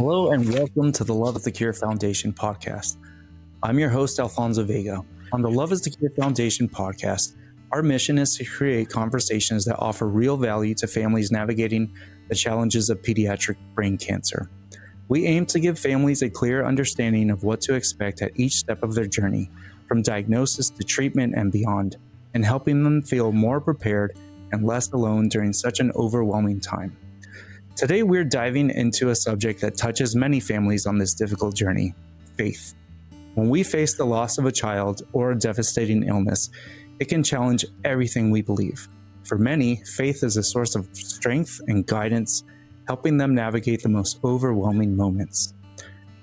Hello and welcome to the Love is the Cure Foundation podcast. I'm your host, Alfonso Vega. On the Love is the Cure Foundation podcast, our mission is to create conversations that offer real value to families navigating the challenges of pediatric brain cancer. We aim to give families a clear understanding of what to expect at each step of their journey, from diagnosis to treatment and beyond, and helping them feel more prepared and less alone during such an overwhelming time. Today, we're diving into a subject that touches many families on this difficult journey, faith. When we face the loss of a child or a devastating illness, it can challenge everything we believe. For many, faith is a source of strength and guidance, helping them navigate the most overwhelming moments.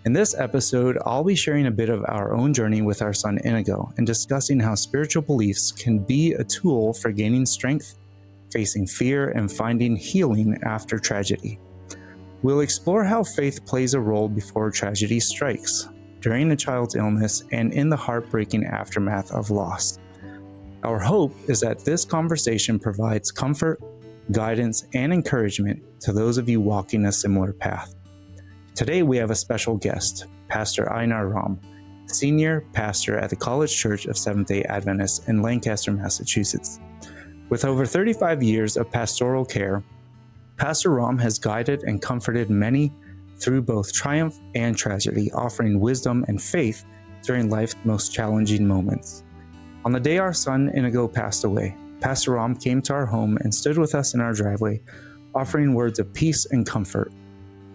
In this episode, I'll be sharing a bit of our own journey with our son Inigo and discussing how spiritual beliefs can be a tool for gaining strength, facing fear, and finding healing after tragedy. We'll explore how faith plays a role before tragedy strikes, during a child's illness, and in the heartbreaking aftermath of loss. Our hope is that this conversation provides comfort, guidance, and encouragement to those of you walking a similar path. Today we have a special guest, Pastor Einar Rom, Senior Pastor at the College Church of Seventh-day Adventists in Lancaster, Massachusetts. With over 35 years of pastoral care, Pastor Rom has guided and comforted many through both triumph and tragedy, offering wisdom and faith during life's most challenging moments. On the day our son Inigo passed away, Pastor Rom came to our home and stood with us in our driveway, offering words of peace and comfort.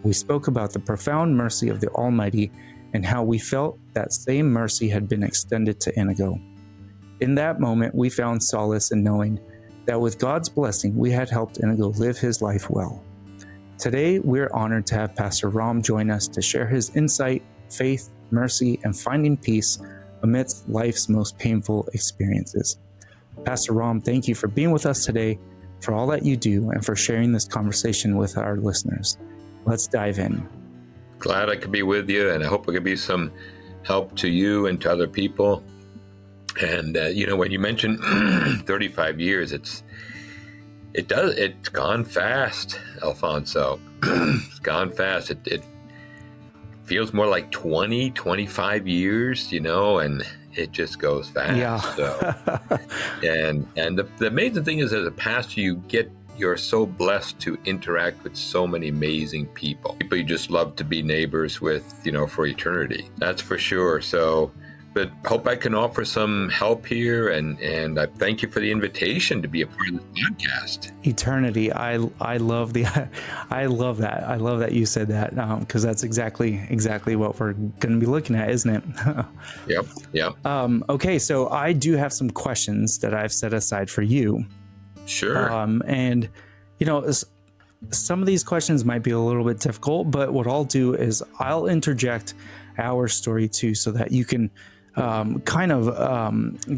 We spoke about the profound mercy of the Almighty and how we felt that same mercy had been extended to Inigo. In that moment, we found solace in knowing that with God's blessing, we had helped Inigo live his life well. Today, we're honored to have Pastor Rom join us to share his insight, faith, mercy, and finding peace amidst life's most painful experiences. Pastor Rom, thank you for being with us today, for all that you do, and for sharing this conversation with our listeners. Let's dive in. Glad I could be with you, and I hope it could be some help to you and to other people. And, when you mentioned 35 years, it's gone fast, Alfonso. It's gone fast. It feels more like 20, 25 years, and it just goes fast. Yeah. So, and the amazing thing is, as a pastor, you're so blessed to interact with so many amazing people you just love to be neighbors with, for eternity. That's for sure. So, but hope I can offer some help here, and I thank you for the invitation to be a part of the podcast. Eternity. I love that. I love that you said that, because that's exactly what we're going to be looking at, isn't it? Yep. Okay, so I do have some questions that I've set aside for you. Sure. And some of these questions might be a little bit difficult, but what I'll do is I'll interject our story too, so that you can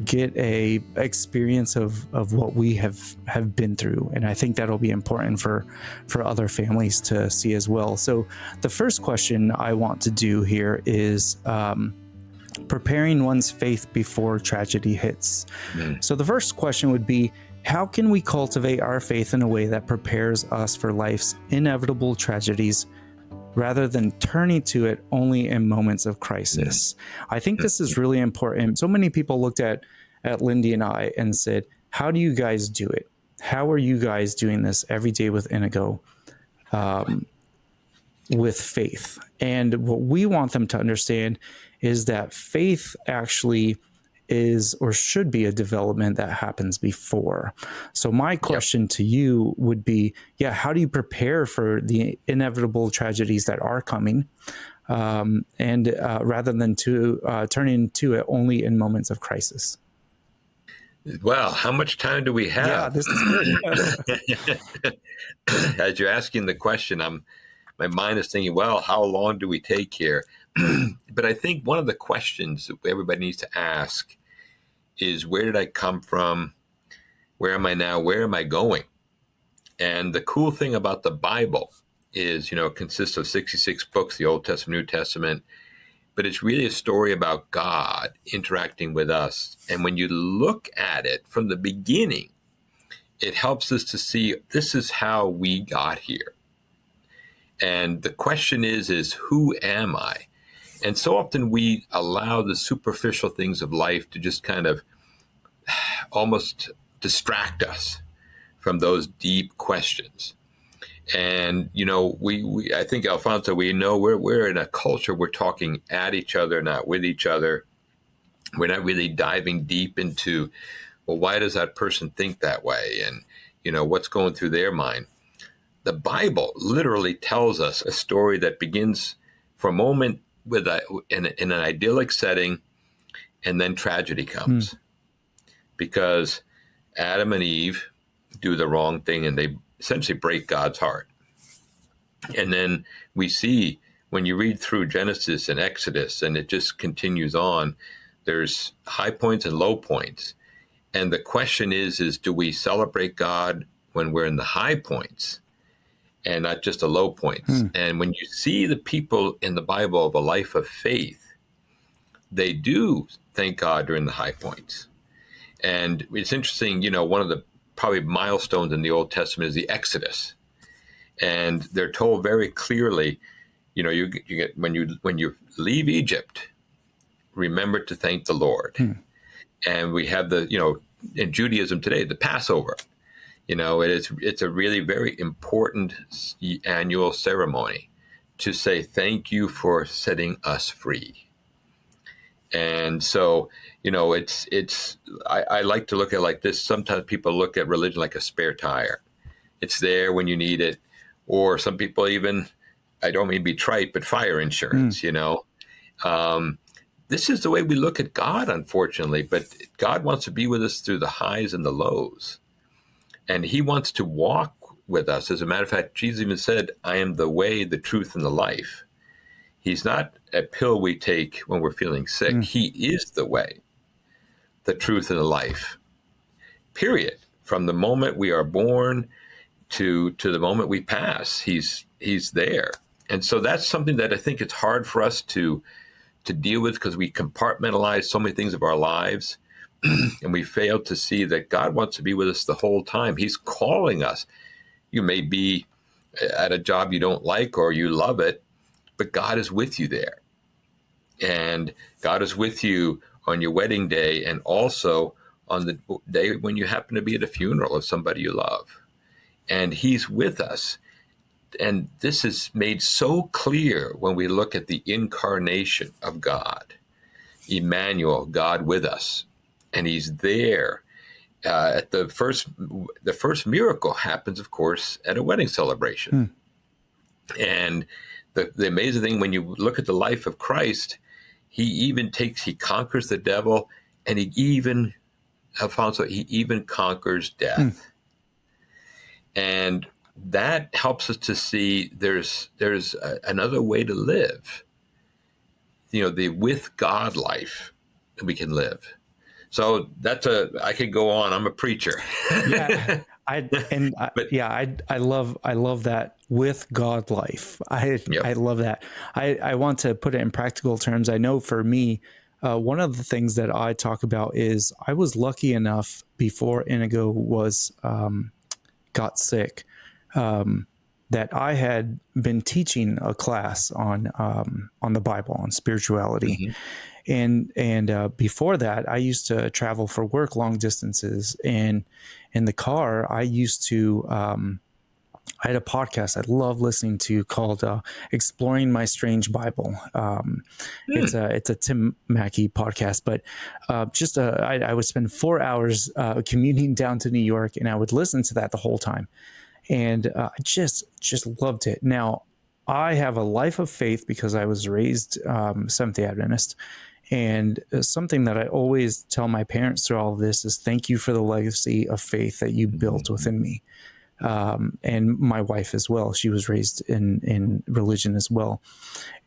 get a experience of what we have been through. And I think that'll be important for other families to see as well. So the first question I want to do here is preparing one's faith before tragedy hits. So the first question would be, how can we cultivate our faith in a way that prepares us for life's inevitable tragedies, rather than turning to it only in moments of crisis? I think this is really important. So many people looked at Lindy and I and said, how do you guys do it? How are you guys doing this every day with Inigo, with faith? And what we want them to understand is that faith actually is or should be a development that happens before. So my question to you would be, how do you prepare for the inevitable tragedies that are coming, and rather than turning to it only in moments of crisis? Well, how much time do we have? Yeah, this is good. As you're asking the question, my mind is thinking, well, how long do we take here? But I think one of the questions that everybody needs to ask is, where did I come from? Where am I now? Where am I going? And the cool thing about the Bible is, it consists of 66 books, the Old Testament, New Testament, but it's really a story about God interacting with us. And when you look at it from the beginning, it helps us to see this is how we got here. And the question is who am I? And so often we allow the superficial things of life to just kind of almost distract us from those deep questions. And we I think, Alfonso, we know we're in a culture, we're talking at each other, not with each other. We're not really diving deep into, well, why does that person think that way, and what's going through their mind. The Bible literally tells us a story that begins for a moment in an idyllic setting, and then tragedy comes because Adam and Eve do the wrong thing, and they essentially break God's heart. And then we see, when you read through Genesis and Exodus, and it just continues on, there's high points and low points. And the question is do we celebrate God when we're in the high points and not just the low points? And when you see the people in the Bible of a life of faith, they do thank God during the high points. And it's interesting, one of the probably milestones in the Old Testament is the Exodus. And they're told very clearly, you get when you leave Egypt, remember to thank the Lord. And we have in Judaism today, the Passover. It's a really very important annual ceremony to say thank you for setting us free. And so, I like to look at it like this. Sometimes people look at religion like a spare tire. It's there when you need it. Or some people even, I don't mean to be trite, but fire insurance, This is the way we look at God, unfortunately. But God wants to be with us through the highs and the lows. And he wants to walk with us. As a matter of fact, Jesus even said, I am the way, the truth, and the life. He's not a pill we take when we're feeling sick. He is the way, the truth, and the life, period. From the moment we are born to the moment we pass, he's there. And so that's something that I think it's hard for us to deal with, because we compartmentalize so many things of our lives. And we fail to see that God wants to be with us the whole time. He's calling us. You may be at a job you don't like or you love it, but God is with you there. And God is with you on your wedding day, and also on the day when you happen to be at a funeral of somebody you love. And he's with us. And this is made so clear when we look at the incarnation of God. Emmanuel, God with us. And he's there. At the first miracle happens, of course, at a wedding celebration. And the amazing thing, when you look at the life of Christ, he conquers the devil, and Alfonso, he even conquers death. And that helps us to see there's another way to live, the with God life that we can live. So I could go on. I'm a preacher. Yeah. I love that with God life. I love that. I want to put it in practical terms. I know for me, one of the things that I talk about is I was lucky enough before Inigo got sick, that I had been teaching a class on the Bible, on spirituality. And before that, I used to travel for work long distances, and in the car, I used to, I had a podcast I love listening to called Exploring My Strange Bible. It's a Tim Mackey podcast, but I would spend 4 hours commuting down to New York, and I would listen to that the whole time. And I just loved it. Now, I have a life of faith because I was raised Seventh-day Adventist. And something that I always tell my parents through all of this is thank you for the legacy of faith that you built within me. And my wife as well. She was raised in religion as well.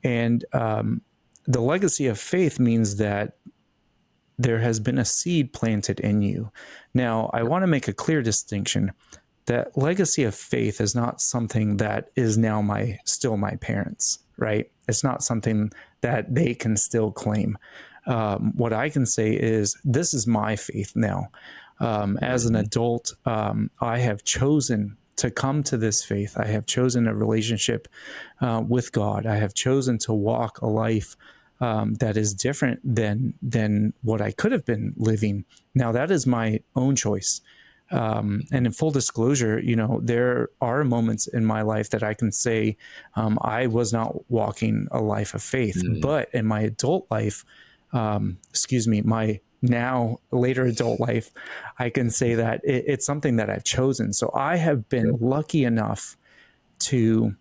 And the legacy of faith means that there has been a seed planted in you. Now, I want to make a clear distinction. That legacy of faith is not something that is now still my parents, right? It's not something that they can still claim. What I can say is this is my faith now. As an adult, I have chosen to come to this faith. I have chosen a relationship with God. I have chosen to walk a life that is different than what I could have been living. Now, that is my own choice. And in full disclosure, there are moments in my life that I can say I was not walking a life of faith. But in my adult life, my now later adult life, I can say that it's something that I've chosen. So I have been lucky enough to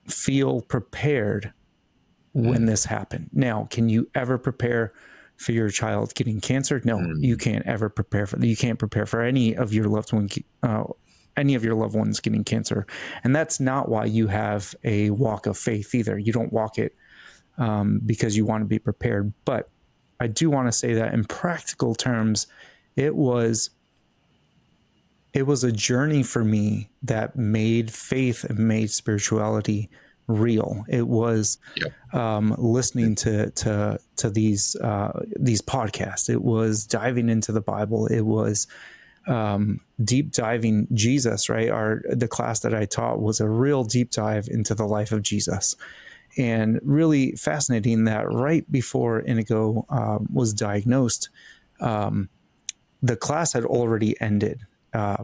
feel prepared when this happened. Now, can you ever prepare for your child getting cancer? No, you can't ever prepare for that. You can't prepare for any of your loved ones getting cancer. And that's not why you have a walk of faith either. You don't walk it because you want to be prepared. But I do want to say that in practical terms, it was a journey for me that made faith and made spirituality real. It was listening to these podcasts. It was diving into the Bible. It was deep diving Jesus. Right, the class that I taught was a real deep dive into the life of Jesus, and really fascinating that right before Inigo was diagnosed, the class had already ended, but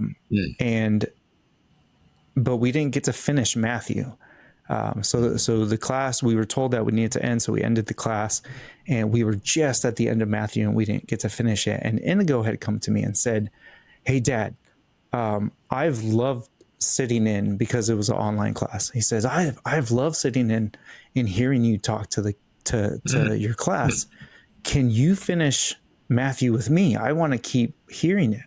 we didn't get to finish Matthew. So the class, we were told that we needed to end, so we ended the class, and we were just at the end of Matthew, and we didn't get to finish it. And Inigo had come to me and said, "Hey, Dad, I've loved sitting in," because it was an online class. He says, "I've loved sitting in and hearing you talk to your class. Can you finish Matthew with me? I want to keep hearing it."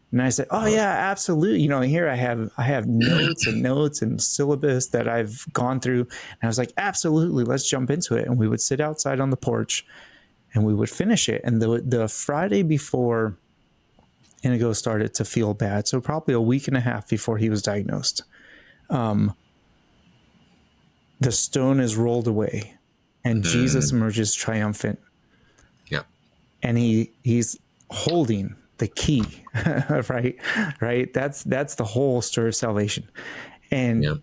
And I said, "Oh yeah, absolutely. Here I have notes and syllabus that I've gone through." And I was like, "Absolutely, let's jump into it." And we would sit outside on the porch and we would finish it. And the Friday before Inigo started to feel bad, so probably a week and a half before he was diagnosed, the stone is rolled away and Jesus emerges triumphant. Yeah. And he's holding the key, right? That's the whole story of salvation. And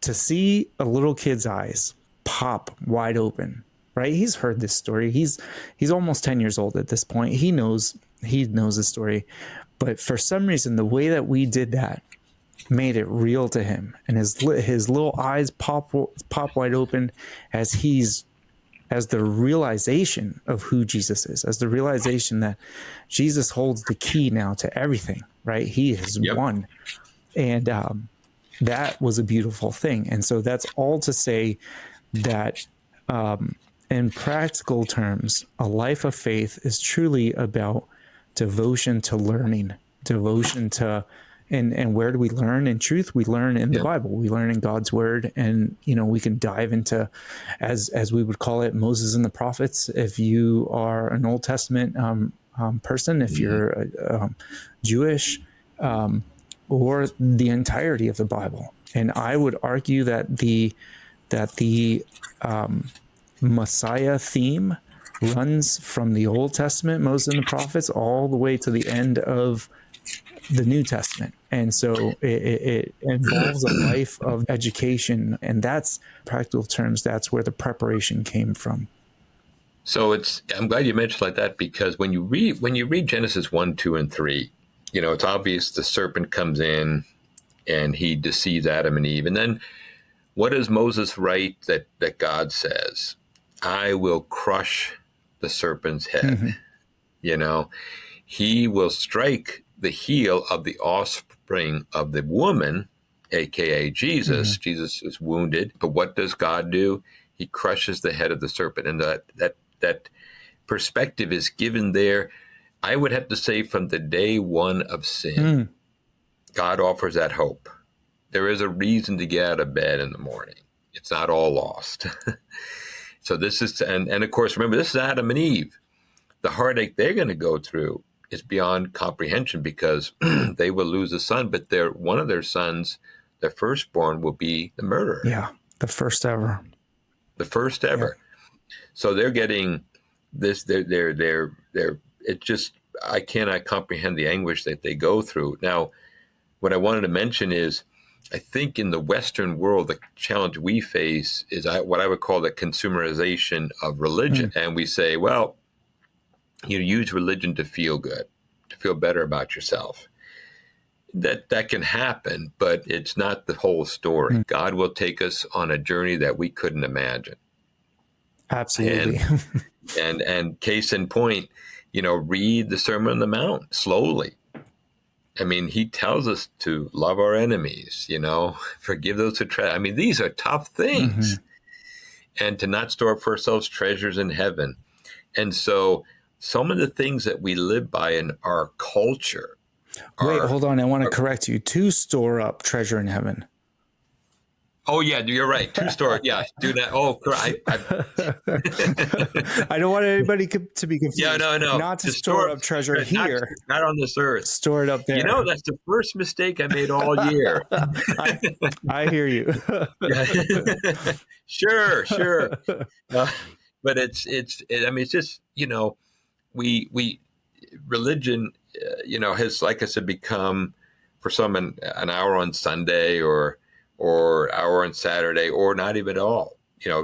to see a little kid's eyes pop wide open, right? He's heard this story. He's almost 10 years old at this point. He knows the story, but for some reason, the way that we did that made it real to him, and his little eyes pop wide open as the realization of who Jesus is, as the realization that Jesus holds the key now to everything, right? He has won. And that was a beautiful thing. And so that's all to say that in practical terms, a life of faith is truly about devotion to learning, devotion to, and where do we learn? In truth, we learn in the Bible. We learn in God's word, and we can dive into, as we would call it, Moses and the prophets. If you are an Old Testament person, if you're Jewish, or the entirety of the Bible. And I would argue that the Messiah theme runs from the Old Testament, Moses and the prophets, all the way to the end of the New Testament. And so it involves a life of education, and that's, practical terms, that's where the preparation came from. So I'm glad you mentioned like that, because when you read Genesis 1, 2, and 3, it's obvious the serpent comes in and he deceives Adam and Eve. And then what does Moses write that God says? "I will crush the serpent's head." He will strike the heel of the offspring of the woman, aka Jesus. Jesus is wounded, but what does God do? He crushes the head of the serpent, and that perspective is given there. I would have to say from the day one of sin, God offers that hope. There is a reason to get out of bed in the morning. It's not all lost. So this is, and of course, remember, this is Adam and Eve. The heartache they're going to go through is beyond comprehension, because they will lose a son, but one of their sons, their firstborn, will be the murderer. Yeah, the first ever. The first ever. Yeah. So they're getting this. It just, I cannot comprehend the anguish that they go through. Now, what I wanted to mention is, I think in the Western world, the challenge we face is what I would call the consumerization of religion. And we say, well, you use religion to feel good, to feel better about yourself. That can happen, but it's not the whole story. God will take us on a journey that we couldn't imagine. Absolutely. And case in point, read the Sermon on the Mount slowly. I mean, he tells us to love our enemies, forgive those who trespass. I mean, these are tough things. And to not store up for ourselves treasures in heaven. And so some of the things that we live by in our culture. Wait, hold on. I want to correct you. To store up treasure in heaven. Oh, yeah, you're right. To store. Yeah, do that. Oh, I don't want anybody to be confused. Yeah, no. Not to store up treasure here. Not on this earth. Store it up there. That's the first mistake I made all year. I hear you. Sure. But it's just, we religion, has, like I said, become for some an hour on Sunday or hour on Saturday, or not even at all.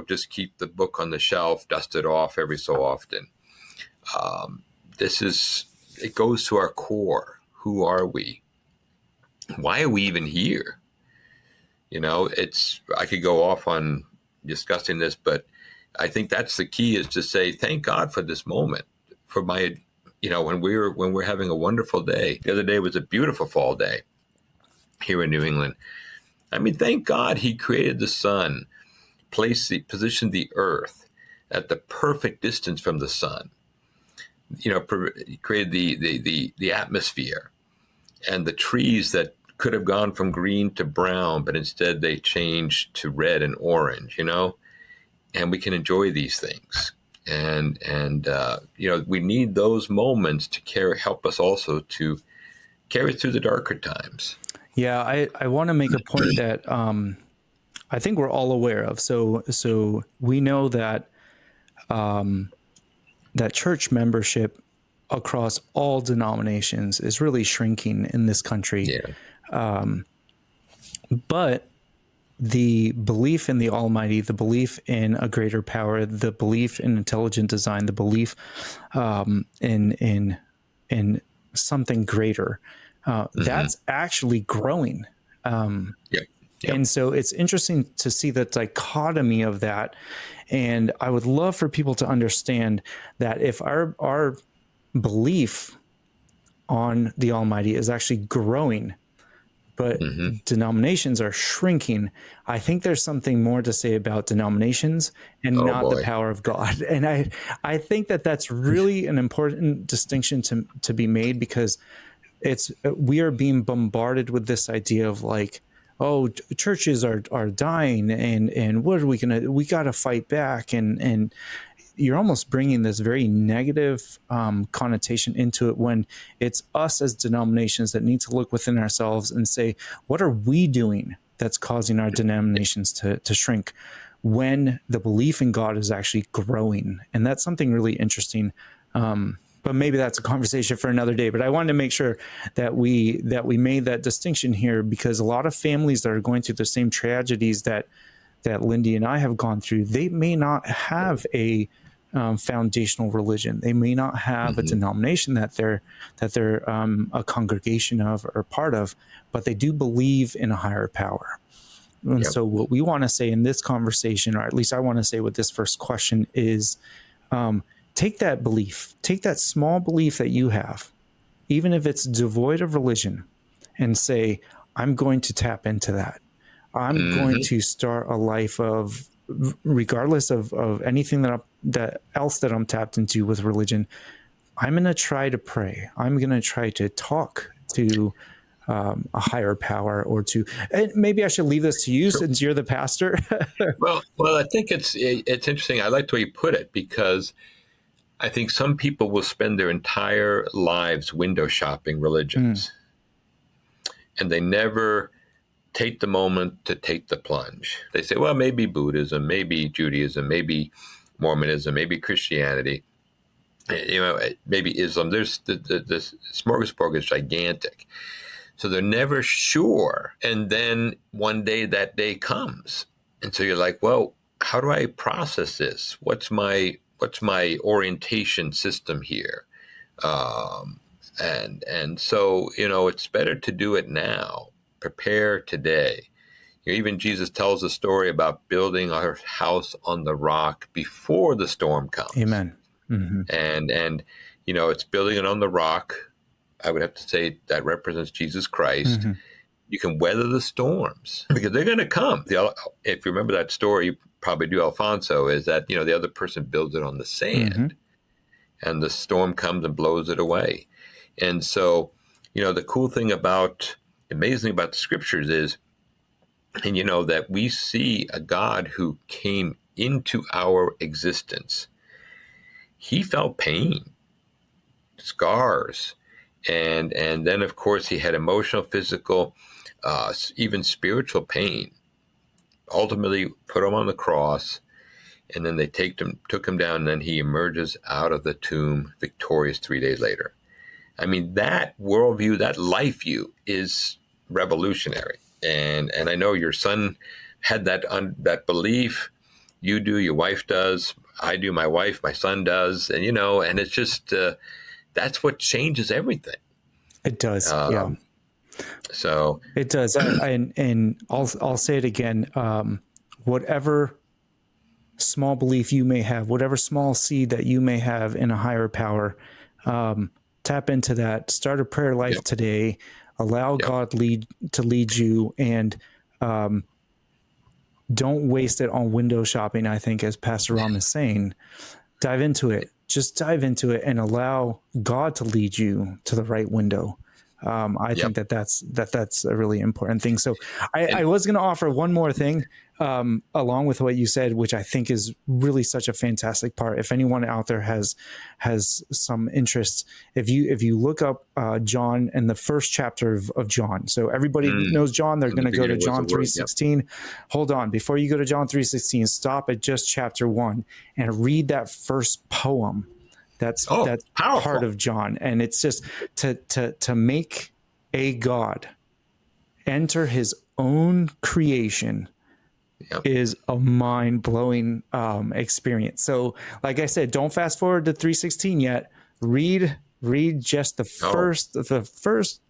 Just keep the book on the shelf, dust it off every so often. It goes to our core. Who are we? Why are we even here? I could go off on discussing this, but I think that's the key, is to say, thank God for this moment, for my, when we're having a wonderful day. The other day was a beautiful fall day here in New England. I mean, thank God he created the sun, positioned the earth at the perfect distance from the sun. He created the atmosphere and the trees that could have gone from green to brown, but instead they changed to red and orange, and we can enjoy these things. And we need those moments to help us also to carry through the darker times. Yeah, I want to make a point that I think we're all aware of. So we know that that church membership across all denominations is really shrinking in this country. Yeah. But the belief in the Almighty, the belief in a greater power, the belief in intelligent design, the belief in something greater, that's actually growing. And so it's interesting to see the dichotomy of that. And I would love for people to understand that if our belief on the Almighty is actually growing, but denominations are shrinking, I think there's something more to say about denominations and the power of God. And I think that that's really an important distinction to be made, because we are being bombarded with this idea of churches are dying, and what are we got to fight back, and you're almost bringing this very negative connotation into it, when it's us as denominations that need to look within ourselves and say, what are we doing that's causing our denominations to shrink, when the belief in God is actually growing? And that's something really interesting. But maybe that's a conversation for another day. But I wanted to make sure that we made that distinction here, because a lot of families that are going through the same tragedies that Lindy and I have gone through, they may not have a foundational religion. They may not have a denomination that they're a congregation of or part of, but they do believe in a higher power. And so what we want to say in this conversation, or at least I want to say with this first question, is take that belief, take that small belief that you have, even if it's devoid of religion, and say, I'm going to tap into that. I'm going to start a life of, regardless of anything that I'm tapped into with religion, I'm going to try to pray. I'm going to try to talk to a higher power, and maybe I should leave this to you since you're the pastor. Well, I think it's interesting. I like the way you put it, because I think some people will spend their entire lives window shopping religions, and they never take the moment to take the plunge. They say, well, maybe Buddhism, maybe Judaism, maybe Mormonism, maybe Christianity, maybe Islam. There's the smorgasbord is gigantic. So they're never sure. And then one day that day comes. And so you're like, well, how do I process this? What's my orientation system here? And so, it's better to do it now. Prepare today. Even Jesus tells a story about building our house on the rock before the storm comes. Amen. Mm-hmm. And it's building it on the rock. I would have to say that represents Jesus Christ. Mm-hmm. You can weather the storms because they're going to come. If you remember that story, you probably do, Alfonso, is that, the other person builds it on the sand and the storm comes and blows it away. And so, the cool thing amazing about the scriptures is, and that we see a God who came into our existence. He felt pain, scars, and then of course he had emotional, physical, even spiritual pain. Ultimately, put him on the cross, and then they took him down, and then he emerges out of the tomb victorious 3 days later. I mean, that worldview, that life view, is revolutionary. And I know your son had that belief. You do, your wife does, I do, my wife, my son does, and and it's just that's what changes everything. It does, yeah. So it does, and I'll say it again. Whatever small belief you may have, whatever small seed that you may have in a higher power, tap into that. Start a prayer life today. Allow God to lead you, and don't waste it on window shopping. I think, as Pastor Rom is saying, dive into it. Just dive into it and allow God to lead you to the right window. I think that's a really important thing. So I was going to offer one more thing along with what you said, which I think is really such a fantastic part. If anyone out there has some interest, if you look up John and the first chapter of John. So everybody knows John. They're going to go to John 3:16. Hold on. Before you go to John 3:16, stop at just chapter 1 and read that first poem. That's part of John. And it's just to make a God enter his own creation is a mind-blowing experience. So like I said, don't fast forward to 3:16 yet. Read just the first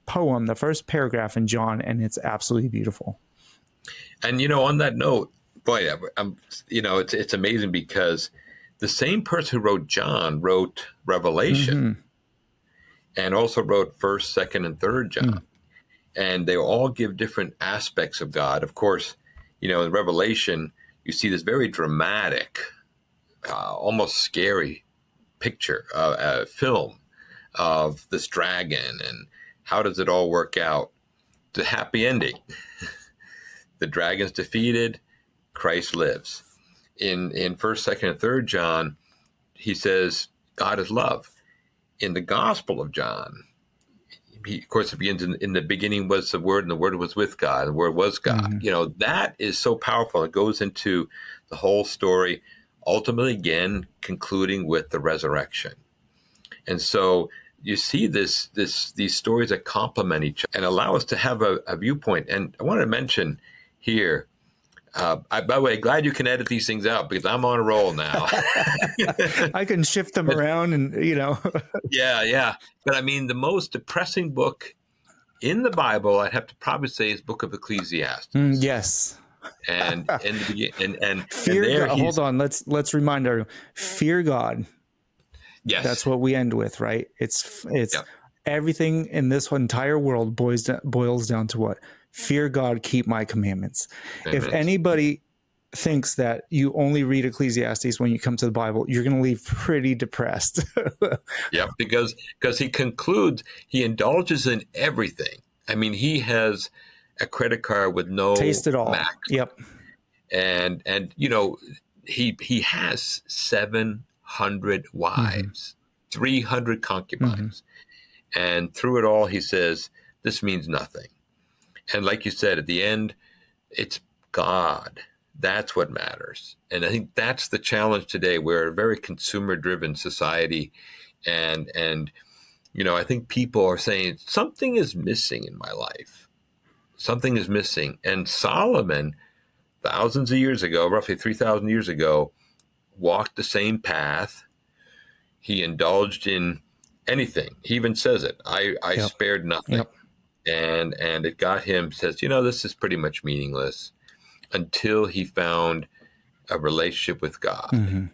poem, the first paragraph in John, and it's absolutely beautiful. And on that note, boy, it's amazing because the same person who wrote John wrote Revelation and also wrote 1st, 2nd, and 3rd John. And they all give different aspects of God. Of course, in Revelation, you see this very dramatic, almost scary picture, film of this dragon and how does it all work out. The happy ending. The dragon's defeated, Christ lives. In 1st, 2nd, and 3rd John, he says God is love. In the Gospel of John, of course, it begins in the beginning was the Word, and the Word was with God, and the Word was God. That is so powerful. It goes into the whole story, ultimately, again, concluding with the resurrection. And so you see these stories that complement each other and allow us to have a viewpoint. And I want to mention here, by the way, glad you can edit these things out because I'm on a roll now. I can shift them around and, Yeah. But I mean, the most depressing book in the Bible, I'd have to probably say, is Book of Ecclesiastes. Yes. And fear God. Hold on. Let's remind everyone. Fear God. Yes. That's what we end with, right? It's everything in this entire world boils down to what? Fear God, keep my commandments. If anybody thinks that you only read Ecclesiastes when you come to the Bible, you're going to leave pretty depressed. Because he concludes, he indulges in everything. I mean, he has a credit card with no taste it all. max. Yep. And he has 700 wives, 300 concubines. And through it all, he says, this means nothing. And like you said, at the end, it's God. That's what matters. And I think that's the challenge today. We're a very consumer-driven society. And I think people are saying something is missing in my life. Something is missing. And Solomon, thousands of years ago, roughly 3,000 years ago, walked the same path. He indulged in anything. He even says it. I Yep. spared nothing. Yep. And it got him, says, this is pretty much meaningless, until he found a relationship with God. Mm-hmm.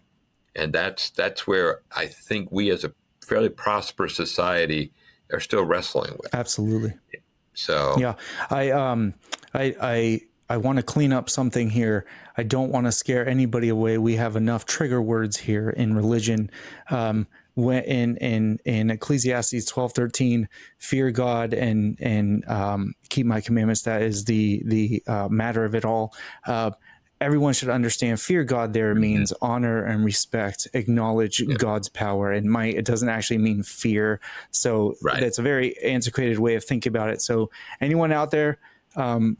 And that's where I think we as a fairly prosperous society are still wrestling with. Absolutely. So yeah, I want to clean up something here. I don't want to scare anybody away. We have enough trigger words here in religion. When in Ecclesiastes 12:13, fear God and keep my commandments. That is the matter of it all. Everyone should understand fear God there means honor and respect, acknowledge God's power and might. It doesn't actually mean fear. So that's a very antiquated way of thinking about it. So anyone out there,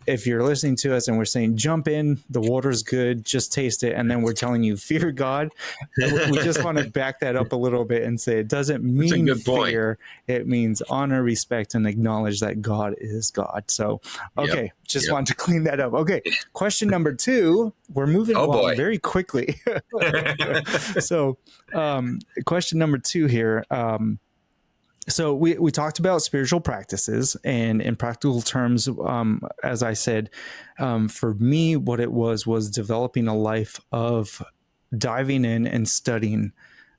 if you're listening to us and we're saying, jump in, the water's good, just taste it. And then we're telling you, fear God. We just want to back that up a little bit and say, it doesn't mean fear. It means honor, respect, and acknowledge that God is God. So, okay, just wanted to clean that up. Okay, question number 2. We're moving along very quickly. So, question number 2 here. So we talked about spiritual practices, and in practical terms, as I said, for me, what it was developing a life of diving in and studying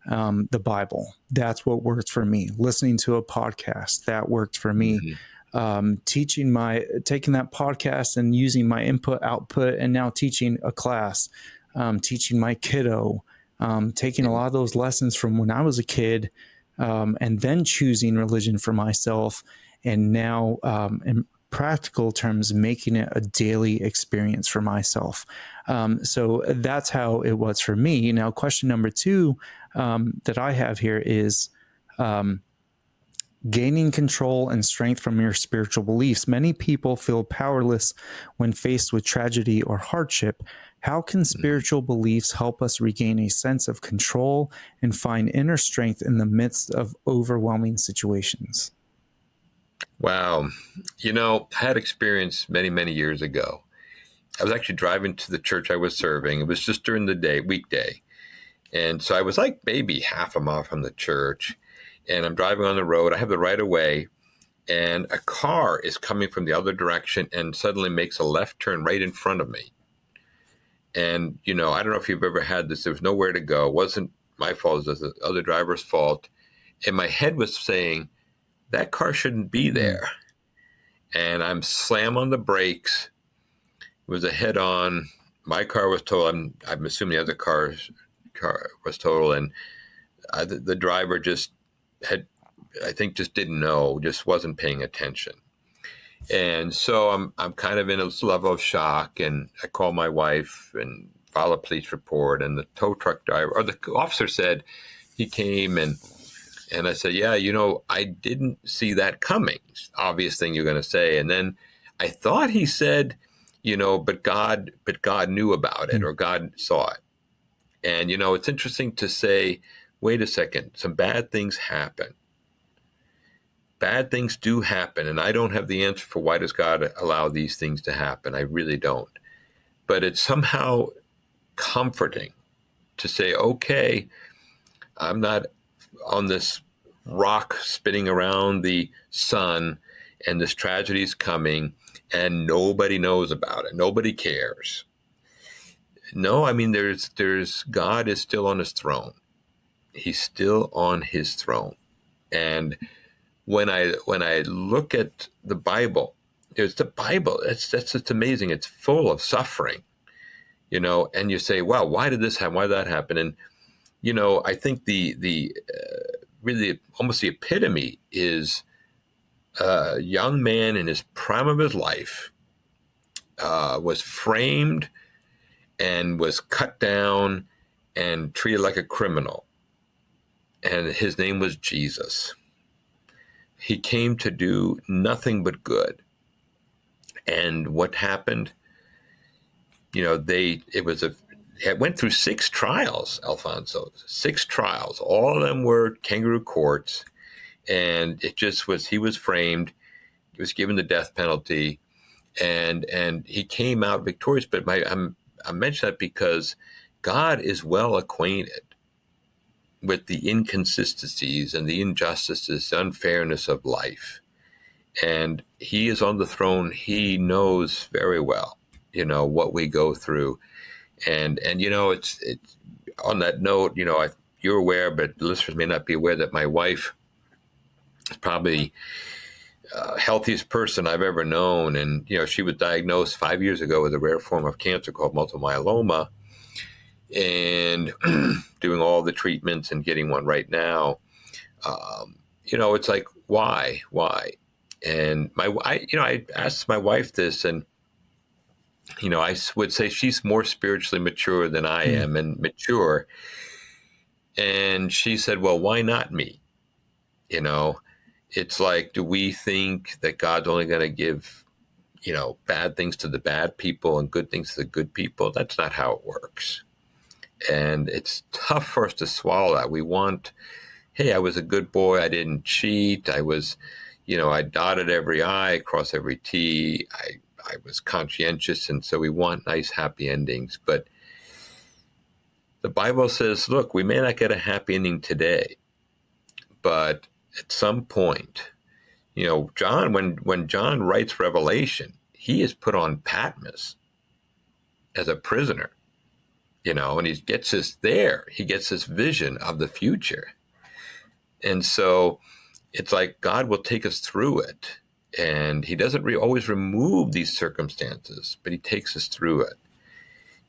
the Bible. That's what worked for me. Listening to a podcast, that worked for me. Taking that podcast and using my input, output, and now teaching a class, teaching my kiddo, taking a lot of those lessons from when I was a kid. And then choosing religion for myself, and now in practical terms, making it a daily experience for myself. So that's how it was for me. Now, question number 2 that I have here is gaining control and strength from your spiritual beliefs. Many people feel powerless when faced with tragedy or hardship. How can spiritual beliefs help us regain a sense of control and find inner strength in the midst of overwhelming situations? Wow. I had experience many, many years ago. I was actually driving to the church I was serving. It was just during the weekday. And so I was like maybe half a mile from the church, and I'm driving on the road. I have the right of way, and a car is coming from the other direction and suddenly makes a left turn right in front of me. And, I don't know if you've ever had this. There was nowhere to go. It wasn't my fault. It was the other driver's fault. And my head was saying, that car shouldn't be there. And I'm slam on the brakes. It was a head-on. My car was totaled. I'm assuming the other car was totaled. And the driver just didn't know, just wasn't paying attention. And so I'm kind of in a level of shock, and I call my wife and file a police report. And the tow truck driver, or the officer, said he came, and I said, yeah, I didn't see that coming. Obvious thing you're going to say. And then I thought he said, but God knew about it, or God saw it. And it's interesting to say, wait a second, some bad things happen. Bad things do happen, and I don't have the answer for why does God allow these things to happen. I really don't. But it's somehow comforting to say, okay, I'm not on this rock spinning around the sun, and this tragedy is coming, and nobody knows about it. Nobody cares. No, I mean, there's God is still on his throne. He's still on his throne. And when I look at the Bible, it's the Bible. That's just amazing. It's full of suffering, and you say, wow, why did this happen? Why did that happen? And, I think the really almost the epitome is a young man in his prime of his life was framed and was cut down and treated like a criminal. And his name was Jesus. He came to do nothing but good. And what happened? It went through 6 trials, Alfonso, 6 trials. All of them were kangaroo courts. And it just was, he was framed, he was given the death penalty, and he came out victorious. But I mention that because God is well acquainted with the inconsistencies and the injustices, the unfairness of life. And he is on the throne. He knows very well, what we go through. And it's on that note, you're aware, but the listeners may not be aware, that my wife is probably healthiest person I've ever known. And, she was diagnosed 5 years ago with a rare form of cancer called multiple myeloma, and doing all the treatments and getting one right now. It's like, why? And I asked my wife this, and, I would say she's more spiritually mature than I am, and mature. And she said, well, why not me? It's like, do we think that God's only going to give, bad things to the bad people and good things to the good people? That's not how it works. And it's tough for us to swallow that. We want, hey, I was a good boy. I didn't cheat. I was, I dotted every I, crossed every T. I was conscientious. And so we want nice, happy endings. But the Bible says, look, we may not get a happy ending today, but at some point, John, when John writes Revelation, he is put on Patmos as a prisoner, and he gets this vision of the future. And so it's like God will take us through it. And he doesn't always remove these circumstances, but he takes us through it.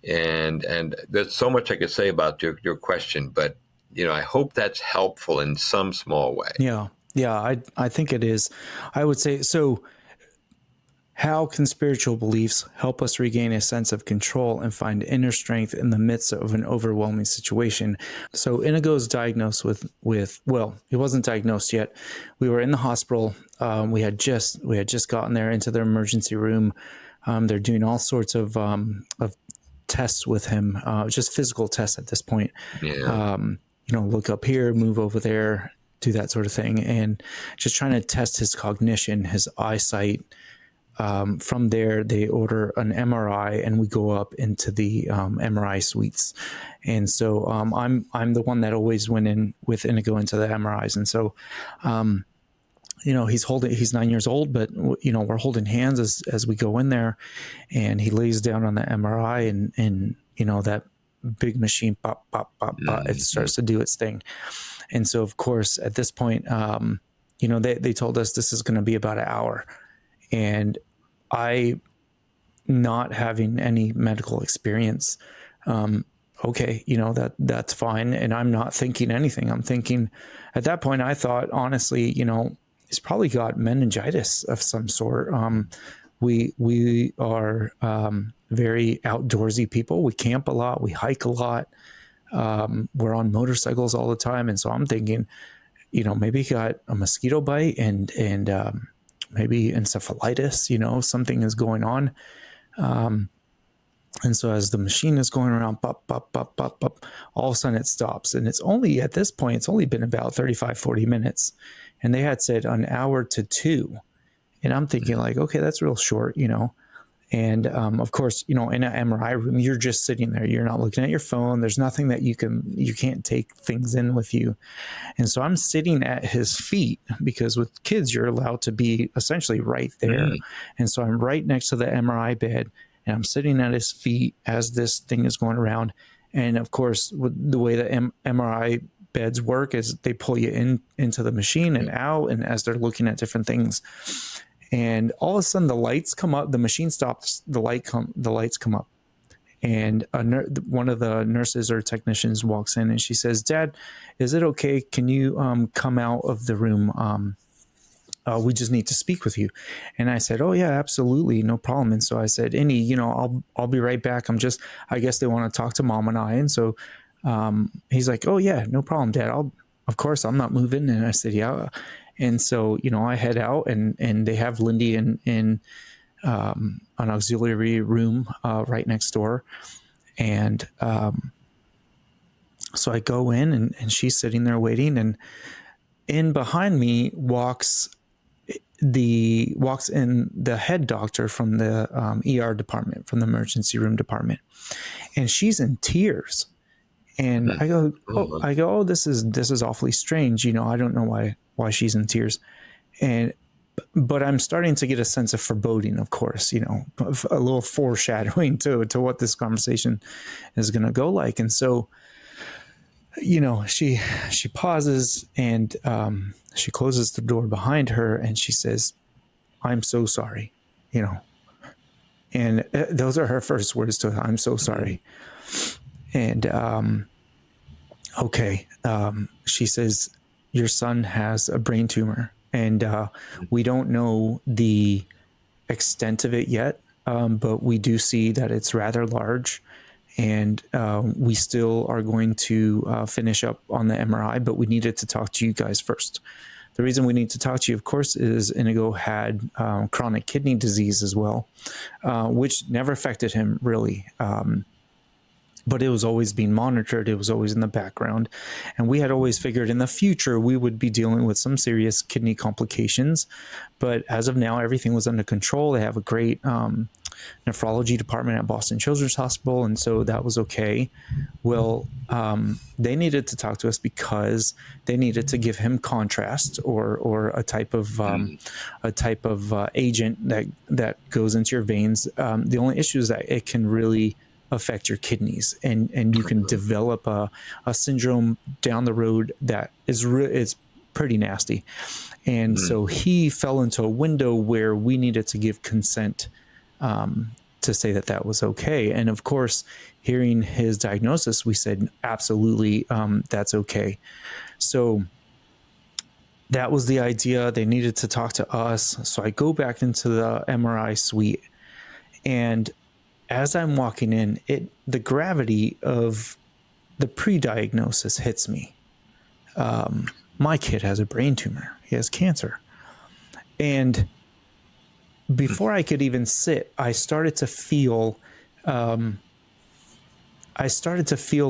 And there's so much I could say about your question, but, I hope that's helpful in some small way. Yeah. I think it is. I would say, so how can spiritual beliefs help us regain a sense of control and find inner strength in the midst of an overwhelming situation? So Inigo is diagnosed with, well, he wasn't diagnosed yet. We were in the hospital. We had just gotten there into the emergency room. They're doing all sorts of tests with him, just physical tests at this point. Yeah. Look up here, move over there, do that sort of thing, and just trying to test his cognition, his eyesight. From there, they order an MRI, and we go up into the MRI suites. And so I'm the one that always went in with Inigo into the MRIs. And so, he's 9 years old, but we're holding hands as we go in there, and he lays down on the MRI, and that big machine, pop, pop, pop, pop, it starts to do its thing. And so, of course, at this point, they told us this is going to be about an hour. And I, not having any medical experience, okay, that's fine. And I'm not thinking anything. I'm thinking, at that point, I thought, honestly, he's probably got meningitis of some sort. We are very outdoorsy people. We camp a lot. We hike a lot. We're on motorcycles all the time. And so I'm thinking, maybe he got a mosquito bite and maybe encephalitis, something is going on. And so as the machine is going around, pop, pop, pop, pop, pop, all of a sudden it stops. And it's only, at this point, it's only been about 35, 40 minutes. And they had said an hour to 2. And I'm thinking like, okay, that's real short, And of course, in an MRI room, you're just sitting there. You're not looking at your phone. There's nothing that you can't take things in with you. And so I'm sitting at his feet, because with kids, you're allowed to be essentially right there. And so I'm right next to the MRI bed, and I'm sitting at his feet as this thing is going around. And of course, with the way the MRI beds work is they pull you into the machine and out, and as they're looking at different things. And all of a sudden, the lights come up. The machine stops. The lights come up, and one of the nurses or technicians walks in, and she says, "Dad, is it okay? Can you come out of the room? We just need to speak with you." And I said, "Oh yeah, absolutely, no problem." And so I said, "Ini, I'll be right back. I guess they want to talk to Mom and I." And so he's like, "Oh yeah, no problem, Dad. Of course, I'm not moving." And I said, "Yeah." And so, I head out, and they have Lindy in an auxiliary room right next door. And so I go in, and she's sitting there waiting. And in behind me walks in the head doctor from the ER department, from the emergency room department, and she's in tears. And I go, oh, this is awfully strange. You know, I don't know why she's in tears. But I'm starting to get a sense of foreboding, of course, you know, a little foreshadowing to what this conversation is going to go like. And so, you know, she pauses and she closes the door behind her and she says, "I'm so sorry," you know, and those are her first words to her, "I'm so sorry." And okay, she says, "Your son has a brain tumor, and we don't know the extent of it yet, but we do see that it's rather large, and we still are going to finish up on the MRI, but we needed to talk to you guys first. The reason we need to talk to you, of course, is Inigo had chronic kidney disease as well, which never affected him really. But it was always being monitored. It was always in the background. And we had always figured in the future we would be dealing with some serious kidney complications. But as of now, everything was under control. They have a great nephrology department at Boston Children's Hospital. And so that was okay. Well, they needed to talk to us because they needed to give him contrast or a type of agent that goes into your veins. The only issue is that it can really affect your kidneys, and you can develop a syndrome down the road that is pretty nasty. And so he fell into a window where we needed to give consent to say that was okay. And of course, hearing his diagnosis, we said, absolutely, that's okay. So that was the idea. They needed to talk to us. So I go back into the MRI suite, and as I'm walking in, the gravity of the pre-diagnosis hits me. My kid has a brain tumor. He has cancer. And before I could even sit, I started to feel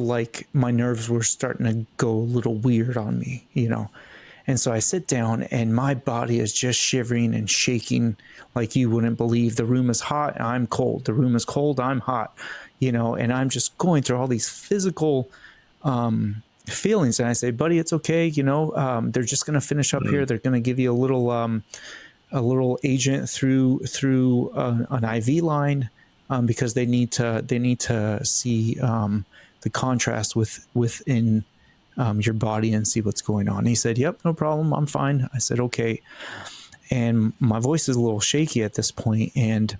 like my nerves were starting to go a little weird on me, you know. And so I sit down and my body is just shivering and shaking like you wouldn't believe. The room is hot, I'm cold. The room is cold, I'm hot, you know, and I'm just going through all these physical feelings. And I say, buddy, it's okay. You know, they're just going to finish up here. They're going to give you a little agent through an IV line because they need to see the contrast within your body and see what's going on. He said, yep, no problem. I'm fine. I said, okay. And my voice is a little shaky at this point, and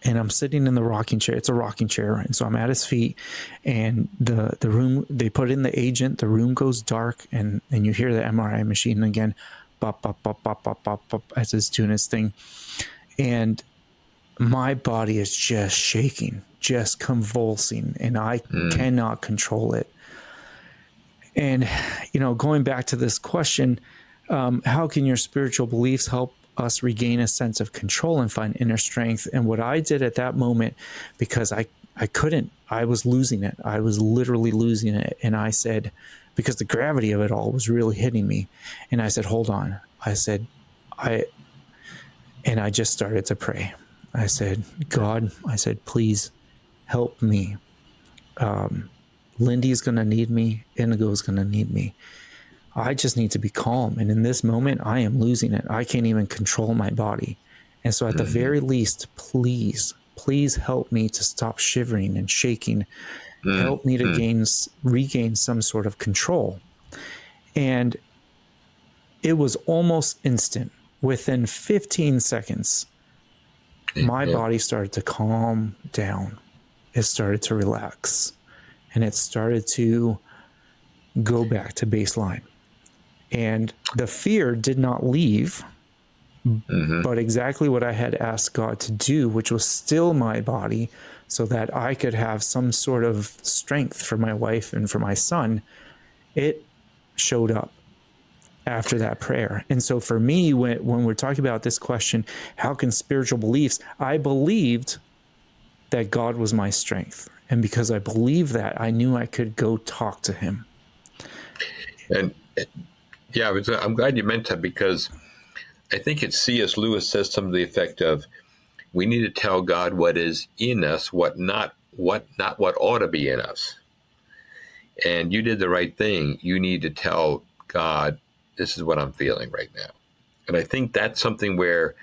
I'm sitting in the rocking chair. It's a rocking chair. And so I'm at his feet, and the room, they put in the agent, the room goes dark, and you hear the MRI machine again, bop, bop, bop, bop, bop, bop, bop, as it's doing its thing. And my body is just shaking, just convulsing, and I cannot control it. And, you know, going back to this question, how can your spiritual beliefs help us regain a sense of control and find inner strength? And what I did at that moment, because I couldn't, I was losing it. I was literally losing it. And I said, because the gravity of it all was really hitting me. And I said, hold on. I said, I just started to pray. I said, God, I said, please help me. Lindy's going to need me. Inigo's going to need me. I just need to be calm. And in this moment, I am losing it. I can't even control my body. And so at the very least, please help me to stop shivering and shaking. Help me to regain some sort of control. And it was almost instant. Within 15 seconds, my body started to calm down. It started to relax. And it started to go back to baseline. And the fear did not leave, but exactly what I had asked God to do, which was still my body so that I could have some sort of strength for my wife and for my son, it showed up after that prayer. And so for me, when we're talking about this question, how can spiritual beliefs, I believed that God was my strength. And because I believed that, I knew I could go talk to him. And Yeah, I'm glad you meant that, because I think it's C.S. Lewis says something to the effect of, we need to tell God what is in us, not what ought to be in us. And you did the right thing. You need to tell God, this is what I'm feeling right now. And I think that's something where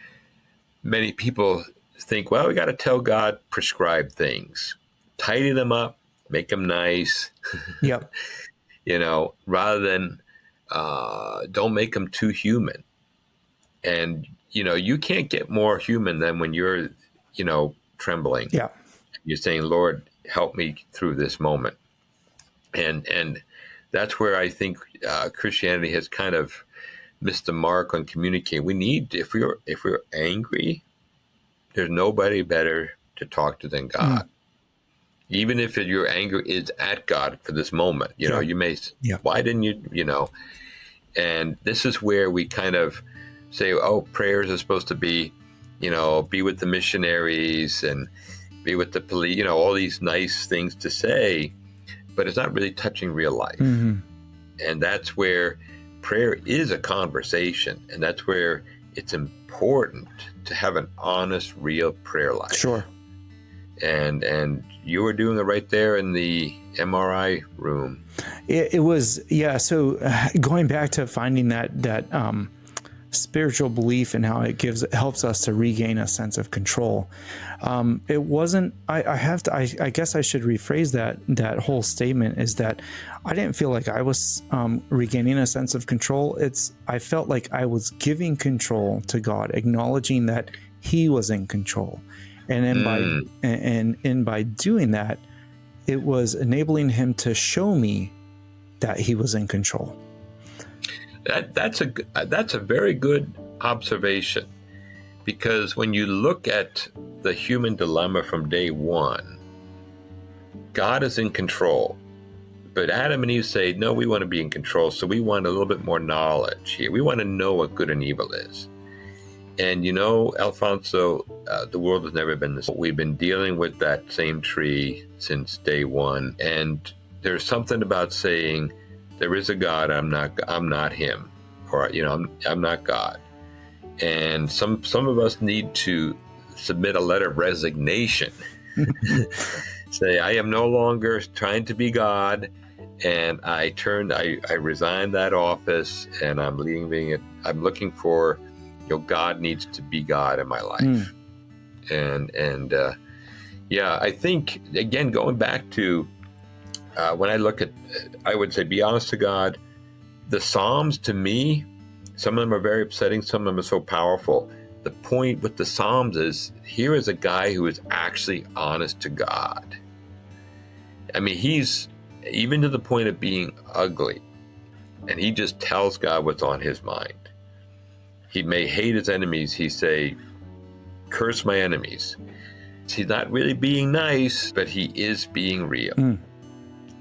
many people think, well, we got to tell God prescribed things, tidy them up, make them nice, Yep. Rather than don't make them too human. And, you can't get more human than when you're, trembling. Yeah. You're saying, Lord, help me through this moment. And that's where I think Christianity has kind of missed the mark on communicating. We need, if we're angry, there's nobody better to talk to than God. Even if your anger is at God for this moment, you may say, why didn't you, and this is where we kind of say, oh, prayers are supposed to be, be with the missionaries and be with the police, all these nice things to say, but it's not really touching real life. Mm-hmm. And that's where prayer is a conversation. And that's where it's important to have an honest, real prayer life. Sure. And you were doing it right there in the MRI room. It was, yeah. So going back to finding that spiritual belief and how it helps us to regain a sense of control. It wasn't, I guess I should rephrase that whole statement, is that I didn't feel like I was regaining a sense of control. I felt like I was giving control to God, acknowledging that He was in control. And then by doing that, it was enabling Him to show me that He was in control. That's a very good observation, because when you look at the human dilemma from day one, God is in control, but Adam and Eve say, no, we want to be in control, so we want a little bit more knowledge here. We want to know what good and evil is. And Alfonso, the world has never been this. We've been dealing with that same tree since day one, and there's something about saying, there is a God, I'm not Him, or I'm not God. And some of us need to submit a letter of resignation. Say, I am no longer trying to be God, and I resigned that office, and I'm leaving it. I'm looking for, God needs to be God in my life. And I think, again, going back to when I look at, I would say, be honest to God. The Psalms, to me, some of them are very upsetting. Some of them are so powerful. The point with the Psalms is, here is a guy who is actually honest to God. I mean, he's even to the point of being ugly, and he just tells God what's on his mind. He may hate his enemies. He say, curse my enemies. He's not really being nice, but he is being real.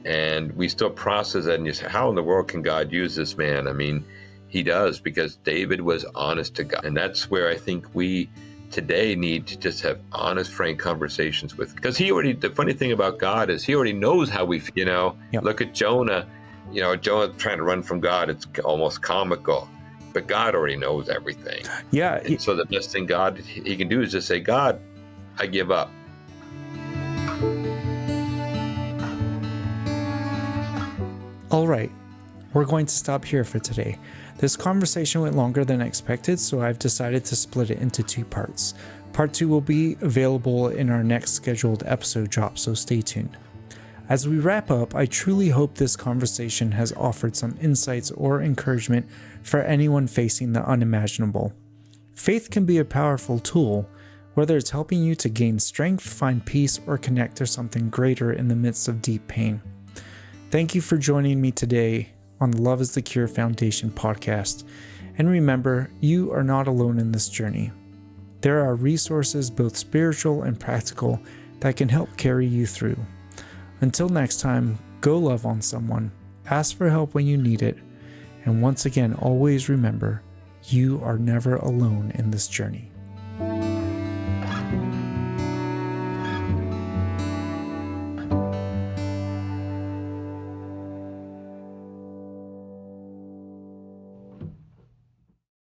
And we still process that, and you say, how in the world can God use this man? I mean, He does, because David was honest to God. And that's where I think we today need to just have honest, frank conversations with, because the funny thing about God is He already knows how we feel. Yep. Look at Jonah, Jonah trying to run from God. It's almost comical, but God already knows everything. Yeah. And so the best thing He can do is just say, God, I give up. All right, we're going to stop here for today. This conversation went longer than expected, so I've decided to split it into 2 parts. Part 2 will be available in our next scheduled episode drop, so stay tuned. As we wrap up, I truly hope this conversation has offered some insights or encouragement for anyone facing the unimaginable. Faith can be a powerful tool, whether it's helping you to gain strength, find peace, or connect to something greater in the midst of deep pain. Thank you for joining me today on the Love is the Cure Foundation podcast. And remember, you are not alone in this journey. There are resources, both spiritual and practical, that can help carry you through. Until next time, go love on someone, ask for help when you need it, and once again, always remember, you are never alone in this journey.